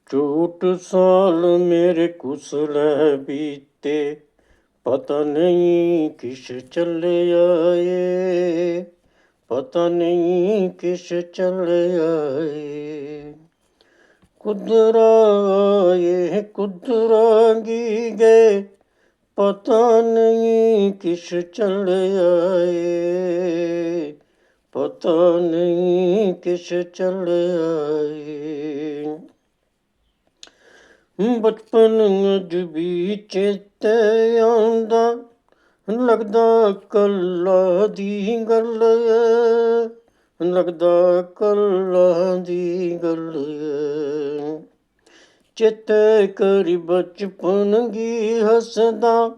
ਝੂਠ ਸਾਲ ਮੇਰੇ ਕੁਸਲ ਬੀਤੇ, ਪਤਾ ਨਹੀਂ ਕਿਸ ਚੱਲਿਆ ਏ, ਪਤਾ ਨਹੀਂ ਕਿਸ ਚੱਲਿਆ ਏ। ਕੁਦਰਾ ਆਏ ਕੁਦਰਾਂਗੀ ਗਏ, ਪਤਾ ਨਹੀਂ ਕਿਸ ਚੱਲਿਆ ਏ, ਪਤਾ ਨਹੀਂ ਕਿਸ ਚੱਲਿਆ ਏ। ਬਚਪਨ ਅੱਜ ਵੀ ਚੇਤੇ ਆਉਂਦਾ, ਲੱਗਦਾ ਕੱਲਾਂ ਦੀ ਗੱਲ ਏ, ਲੱਗਦਾ ਕੱਲਾਂ ਦੀ ਗੱਲ ਏ। ਚੇਤੇ ਕਰੀ ਬਚਪਨ ਦੀ ਹੱਸਦਾ,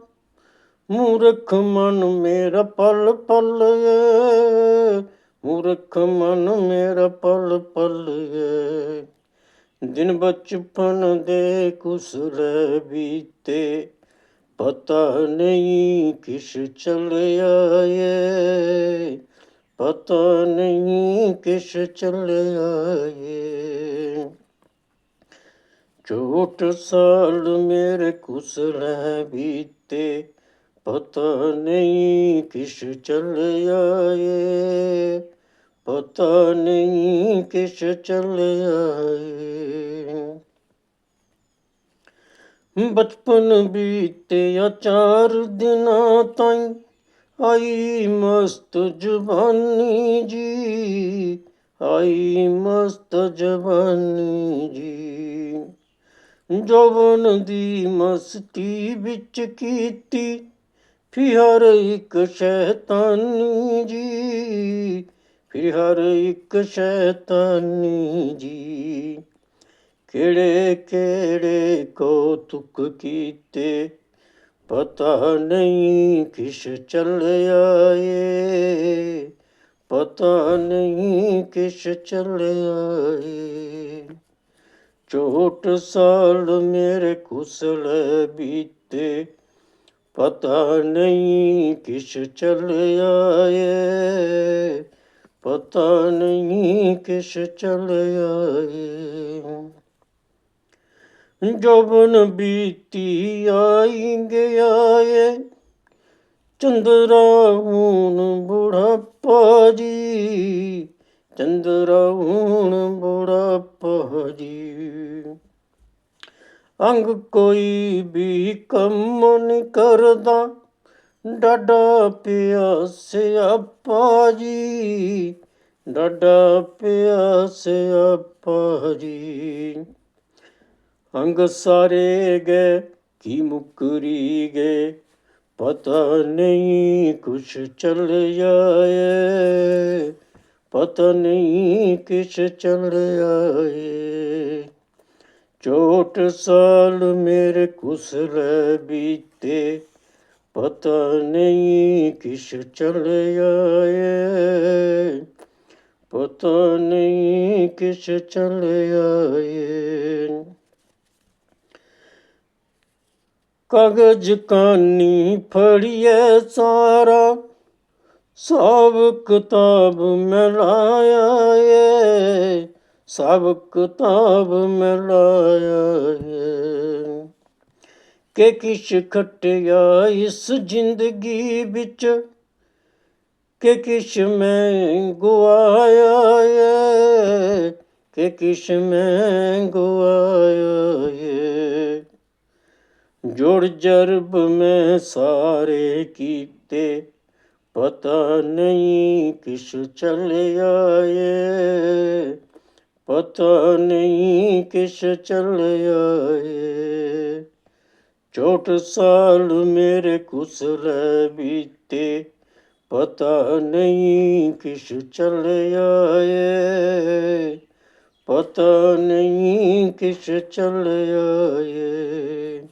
ਮੂਰਖ ਮਨ ਮੇਰਾ ਪਲ ਪਲ ਏ, ਮੂਰਖ ਮਨ ਮੇਰਾ ਪਲ ਪਲ ਏ। ਦਿਨ ਬਚਪਨ ਦੇ ਕੁਸਲ ਬੀਤੇ, ਪਤਾ ਨਹੀਂ ਕਿਸ ਚੱਲਿਆ ਏ, ਪਤਾ ਨਹੀਂ ਕਿਸ ਚੱਲਿਆ ਏ। ਝੂਠ ਸਾਲ ਮੇਰੇ ਕੁਸਲ ਬੀਤੇ, ਪਤਾ ਨਹੀਂ ਕਿਸ ਚੱਲਿਆ ਏ, ਪਤਾ ਨਹੀਂ ਕਿਸ ਚੱਲਿਆ ਏ। ਬਚਪਨ ਬੀਤਿਆ 4 ਦਿਨਾਂ ਤਾਈਂ, ਆਈ ਮਸਤ ਜਵਾਨੀ ਜੀ, ਆਈ ਮਸਤ ਜਵਾਨੀ ਜੀ। ਜਵਾਨ ਦੀ ਮਸਤੀ ਵਿੱਚ ਕੀਤੀ, ਫਿਰ ਹਰ ਇੱਕ ਸ਼ੈਤਾਨੀ ਜੀ, ਫਿਰ ਹਰ ਇੱਕ ਸ਼ੈਤਾਨੀ ਜੀ। ਕਿਹੜੇ ਕਿਹੜੇ ਕੌਤੁਕ ਕੀਤੇ, ਪਤਾ ਨਹੀਂ ਕਿਸ ਚੱਲਿਆ ਏ, ਪਤਾ ਨਹੀਂ ਕਿਸ ਚੱਲਿਆ ਏ। ਝੂਠ ਸਾਲ ਮੇਰੇ ਕੁਸਲ ਬੀਤੇ, ਪਤਾ ਨਹੀਂ ਕਿਸ ਚੱਲਿਆ ਏ, ਪਤਾ ਨਹੀਂ ਕਿਸ ਚੱਲਿਆ ਏ। ਜੌਬਨ ਬੀਤੀ ਆਈ ਗਿਆ ਏ, ਚੰਦਰਾ ਹੁਣ ਬੁਢਾਪਾ ਜੀ, ਚੰਦਰਾ ਹੁਣ ਬੁਢਾਪਾ ਜੀ। ਅੰਗ ਕੋਈ ਵੀ ਕੰਮ ਨਹੀਂ ਕਰਦਾ, ਡਾਢਾ ਪਿਆ ਸਿਆਪਾ ਜੀ, ਡਾਢਾ ਪਿਆ ਸਿਆਪਾ ਜੀ। ਅੰਗ ਸਾਰੇ ਗਏ ਕੀ ਮੁੱਕਰੀ ਗਏ, ਪਤਾ ਨਹੀਂ ਕੁਛ ਚੱਲਿਆ ਏ, ਪਤਾ ਨਹੀਂ ਕਿਸ ਚੱਲਿਆ ਏ। ਝੂਠ ਸਾਲ ਮੇਰੇ ਕੁਸਲ ਬੀਤੇ, ਪਤਾ ਨਹੀਂ ਕਿਸ ਚੱਲਿਆ ਏ, ਪਤਾ ਨਹੀਂ ਕਿਸ ਚੱਲਿਆ ਏ। ਕਾਗਜ਼ ਕਾਨੀ ਫੜੀਏ ਸਾਰਾ, ਸਭ ਕਿਤਾਬ ਮੈਂ ਲਾਇਆ ਏ, ਸਭ ਕਿਤਾਬ ਮੈਂ ਲਾਇਆ ਏ। ਕਿ ਕਿਛ ਖਟਿਆ ਇਸ ਜ਼ਿੰਦਗੀ ਵਿੱਚ, ਕਿ ਕਿਛ ਮੈਂ ਗੁਆਇਆ ਏ, ਕਿ ਕਿਛ ਮੈਂ ਗੁਆਇਆ ਏ। ਜੁੜ ਜਰਬ ਮੈਂ ਸਾਰੇ ਕੀਤੇ, ਪਤਾ ਨਹੀਂ ਕਿਸ ਚੱਲਿਆ ਏ, ਪਤਾ ਨਹੀਂ ਕਿਸ ਚੱਲਿਆ ਏ। ਝੂਠ ਸਾਲ ਮੇਰੇ ਕੁਸਲ ਬੀਤੇ, ਪਤਾ ਨਹੀਂ ਕਿਸ ਚੱਲਿਆ ਏ, ਪਤਾ ਨਹੀਂ ਕਿਸ ਚੱਲਿਆ ਏ।